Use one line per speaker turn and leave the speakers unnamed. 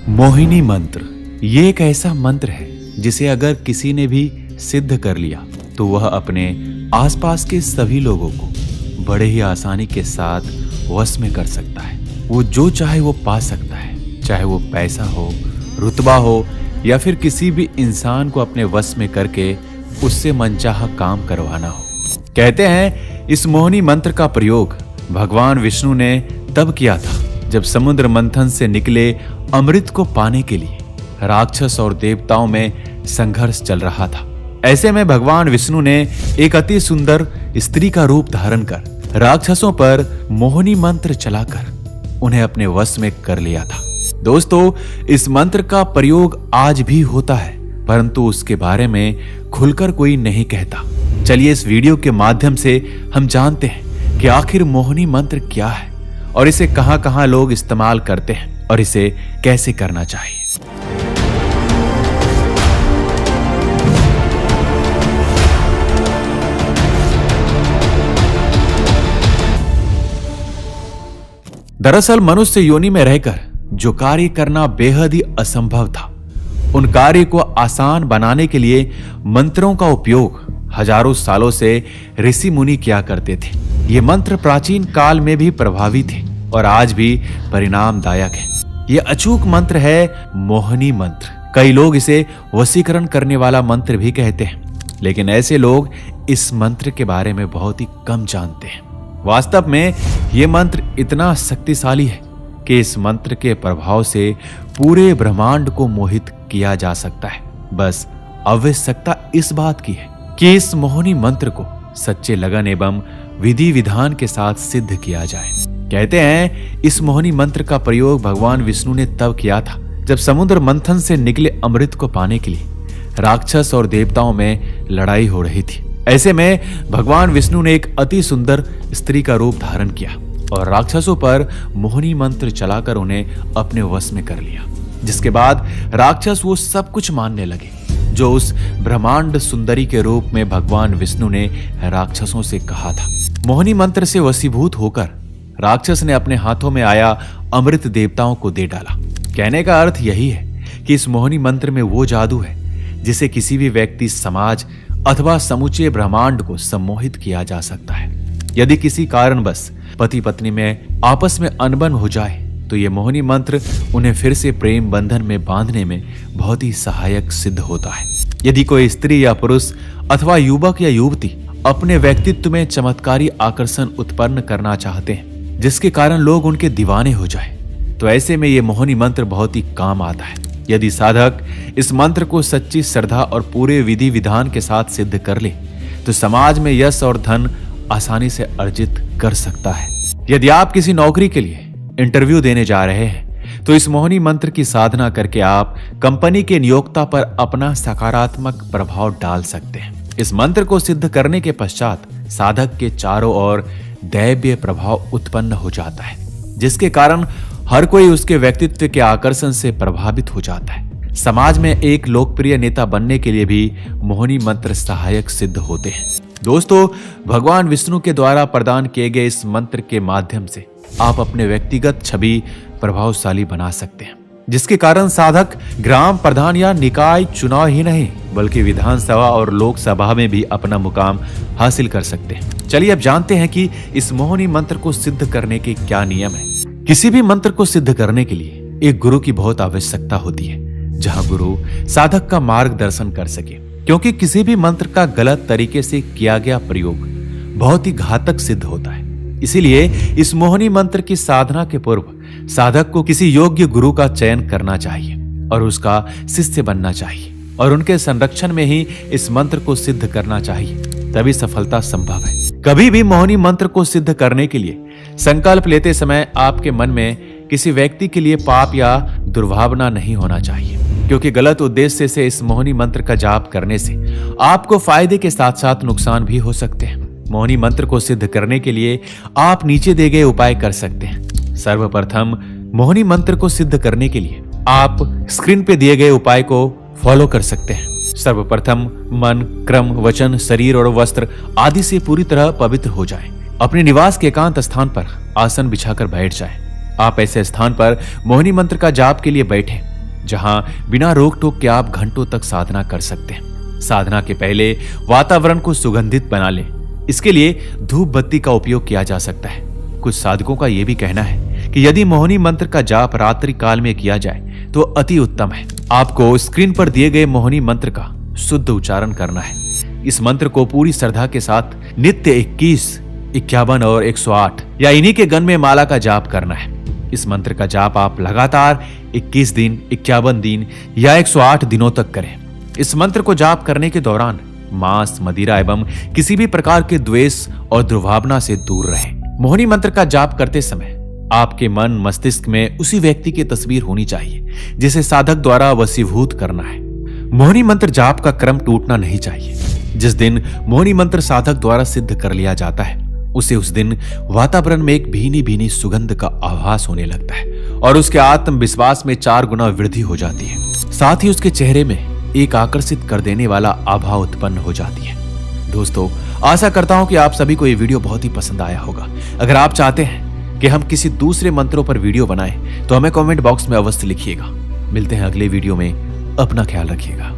मोहिनी मंत्र ये एक ऐसा मंत्र है जिसे अगर किसी ने भी सिद्ध कर लिया तो वह अपने आसपास के सभी लोगों को बड़े ही आसानी के साथ वश में कर सकता है। वो जो चाहे वो पा सकता है, चाहे वो पैसा हो, रुतबा हो या फिर किसी भी इंसान को अपने वश में करके उससे मनचाहा काम करवाना हो। कहते हैं इस मोहिनी मंत्र का प्रयोग भगवान विष्णु ने तब किया था जब समुद्र मंथन से निकले अमृत को पाने के लिए राक्षस और देवताओं में संघर्ष चल रहा था। ऐसे में भगवान विष्णु ने एक अति सुंदर स्त्री का रूप धारण कर राक्षसों पर मोहिनी मंत्र चलाकर उन्हें अपने वश में कर लिया था। दोस्तों, इस मंत्र का प्रयोग आज भी होता है, परंतु उसके बारे में खुलकर कोई नहीं कहता। चलिए इस वीडियो के माध्यम से हम जानते हैं कि आखिर मोहिनी मंत्र क्या है और इसे कहां-कहां लोग इस्तेमाल करते हैं और इसे कैसे करना चाहिए। दरअसल मनुष्य योनि में रहकर जो कार्य करना बेहद ही असंभव था, उन कार्य को आसान बनाने के लिए मंत्रों का उपयोग हजारों सालों से ऋषि मुनि किया करते थे। ये मंत्र प्राचीन काल में भी प्रभावी थे और आज भी परिणामदायक है। ये अचूक मंत्र है मोहिनी मंत्र। कई लोग इसे वशीकरण करने वाला मंत्र भी कहते हैं, लेकिन ऐसे लोग इस मंत्र के बारे में बहुत ही कम जानते हैं। वास्तव में ये मंत्र इतना शक्तिशाली है कि इस मंत्र के प्रभाव से पूरे ब्रह्मांड को मोहित किया जा सकता है। बस आवश्यकता इस बात की है कि इस मोहिनी मंत्र को सच्चे लगन एवं विधि विधान के साथ सिद्ध किया जाए। कहते हैं इस मोहिनी मंत्र का प्रयोग भगवान विष्णु ने तब किया था जब समुद्र मंथन से निकले अमृत को पाने के लिए राक्षस और देवताओं में लड़ाई हो रही थी। ऐसे में भगवान विष्णु ने एक अति सुंदर स्त्री का रूप धारण किया और राक्षसों पर मोहिनी मंत्र चलाकर उन्हें अपने वश में कर लिया, जिसके बाद राक्षस वो सब कुछ मानने लगे जो उस ब्रह्मांड सुंदरी के रूप में भगवान विष्णु ने राक्षसों से कहा था। मोहिनी मंत्र से वशीभूत होकर राक्षस ने अपने हाथों में आया अमृत देवताओं को दे डाला। कहने का अर्थ यही है कि इस मोहिनी मंत्र में वो जादू है जिसे किसी भी व्यक्ति, समाज अथवा समूचे ब्रह्मांड को सम्मोहित किया जा सकता है। यदि किसी कारणवश पति पत्नी में आपस में अनबन हो जाए तो ये मोहिनी मंत्र उन्हें फिर से प्रेम बंधन में बांधने में बहुत ही सहायक सिद्ध होता है। यदि कोई स्त्री या पुरुष अथवा युवक या युवती अपने व्यक्तित्व में चमत्कारी आकर्षण उत्पन्न करना चाहते हैं जिसके कारण लोग उनके दीवाने हो जाए, तो ऐसे में ये मोहिनी मंत्र बहुत ही काम आता है। यदि साधक इस मंत्र को सच्ची श्रद्धा और पूरे विधि विधान के साथ सिद्ध कर ले तो समाज में यश और धन आसानी से अर्जित कर सकता है। यदि आप किसी नौकरी के लिए इंटरव्यू देने जा रहे हैं तो इस मोहिनी मंत्र की साधना करके आप कंपनी के नियोक्ता पर अपना सकारात्मक प्रभाव डाल सकते हैं। इस मंत्र को सिद्ध करने के पश्चात साधक के चारों ओर दैवीय प्रभाव उत्पन्न हो जाता है, जिसके कारण हर कोई उसके व्यक्तित्व के आकर्षण से प्रभावित हो जाता है। समाज में एक लोकप्रिय नेता बनने के लिए भी मोहिनी मंत्र सहायक सिद्ध होते हैं। दोस्तों, भगवान विष्णु के द्वारा प्रदान किए गए इस मंत्र के माध्यम से आप अपने व्यक्तिगत छवि प्रभावशाली बना सकते हैं, जिसके कारण साधक ग्राम प्रधान या निकाय चुनाव ही नहीं बल्कि विधानसभा और लोकसभा में भी अपना मुकाम हासिल कर सकते हैं। चलिए अब जानते हैं कि इस मोहिनी मंत्र को सिद्ध करने के क्या नियम है। किसी भी मंत्र को सिद्ध करने के लिए एक गुरु की बहुत आवश्यकता होती है, जहां गुरु साधक का मार्गदर्शन कर सके, क्योंकि किसी भी मंत्र का गलत तरीके से किया गया प्रयोग बहुत ही घातक सिद्ध होता है। इसीलिए इस मोहिनी मंत्र की साधना के पूर्व साधक को किसी योग्य गुरु का चयन करना चाहिए और उसका शिष्य बनना चाहिए और उनके संरक्षण में ही इस मंत्र को सिद्ध करना चाहिए, तभी सफलता संभव है। कभी भी मोहिनी मंत्र को सिद्ध करने के लिए संकल्प लेते समय आपके मन में किसी व्यक्ति के लिए पाप या दुर्भावना नहीं होना चाहिए, क्योंकि गलत उद्देश्य से इस मोहिनी मंत्र का जाप करने से आपको फायदे के साथ साथ नुकसान भी हो सकते हैं। मोहिनी मंत्र को सिद्ध करने के लिए आप नीचे दिए गए उपाय कर सकते हैं। सर्वप्रथम मोहिनी मंत्र को सिद्ध करने के लिए आप स्क्रीन पे दिए गए उपाय को फॉलो कर सकते हैं। सर्वप्रथम मन, क्रम, वचन, शरीर और वस्त्र आदि से पूरी तरह पवित्र हो जाएं। अपने निवास के एकांत स्थान पर आसन बिछाकर बैठ जाएं। आप ऐसे स्थान पर मोहिनी मंत्र का जाप के लिए बैठें जहां बिना रोक टोक के आप घंटों तक साधना कर सकते हैं। साधना के पहले वातावरण को सुगंधित बना लें। इसके लिए धूप बत्ती का उपयोग किया जा सकता है। कुछ साधकों का यह भी कहना है कि यदि मोहिनी मंत्र का जाप रात्रि काल में किया जाए तो अति उत्तम है। आपको स्क्रीन पर दिए गए मोहिनी मंत्र का शुद्ध उच्चारण करना है। इस मंत्र को पूरी श्रद्धा के साथ नित्य 21, 51 और 108 या इन्हीं के गण में माला का जाप करना है। इस मंत्र का जाप आप लगातार 21 दिन, 51 दिन या 108 दिनों तक करें। इस मंत्र को जाप करने के दौरान मांस, मदिरा एवं किसी भी प्रकार के द्वेष और दुर्भावना से दूर रहें। मोहिनी मंत्र का जाप करते समय आपके मन मस्तिष्क में उसी व्यक्ति की तस्वीर होनी चाहिए जिसे साधक द्वारा वशीभूत करना है। मोहिनी मंत्र जाप का क्रम टूटना नहीं चाहिए। जिस दिन मोहिनी मंत्र साधक द्वारा सिद्ध कर लिया जाता है उसे उस दिन वातावरण में एक भीनी भीनी सुगंध का आभास होने लगता है और उसके आत्मविश्वास में 4 गुना वृद्धि हो जाती है। साथ ही उसके चेहरे में एक आकर्षित कर देने वाला आभा उत्पन्न हो जाती है। दोस्तों, आशा करता हूं कि आप सभी को यह वीडियो बहुत ही पसंद आया होगा। अगर आप चाहते हैं कि हम किसी दूसरे मंत्रों पर वीडियो बनाएं तो हमें कमेंट बॉक्स में अवश्य लिखिएगा। मिलते हैं अगले वीडियो में। अपना ख्याल रखिएगा।